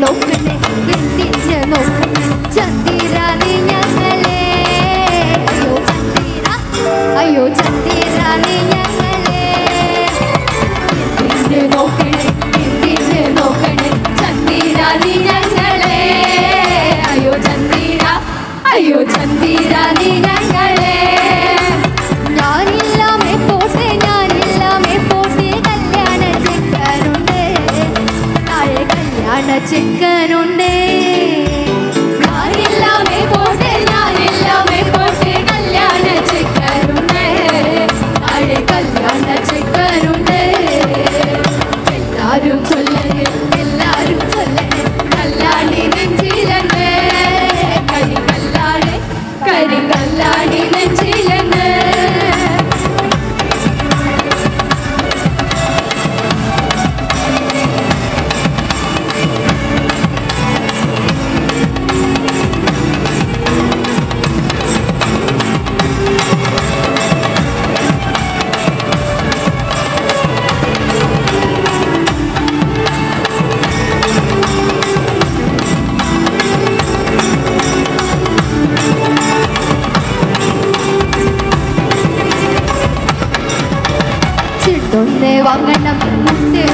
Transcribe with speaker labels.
Speaker 1: നോക്കണേ വെട്ടിച്ച് നോക്കണേ ചന്ദിര നീ ഞങ്ങളെ അയ്യോ ചന്ദിര നീ ഞങ്ങളെ വെട്ടിച്ച് നോക്കണേ ചന്ദിര നീ ഞങ്ങളെ അയ്യോ ചന്ദിര നീ ഞങ്ങളെ ഞാനില്ലാമേ പോട്ടെ കല്യാണ ചെക്കനുണ്ട് നാളെ കല്യാണ ചെക്കനുണ്ട് ഞാനില്ലാമേ പോട്ടെ കല്യാണ ചെക്കനുണ്ട് നാളെ കല്യാണ ചെക്കനുണ്ട് എല്ലാരും ചൊല്ലണേ കല്യാണി നെഞ്ചിലുണ്ട് കരിങ്കല്ലാണി നെഞ്ചിലുണ്ട് ചിട്ടൊന്നേ വാങ്ങണം മുത്തേ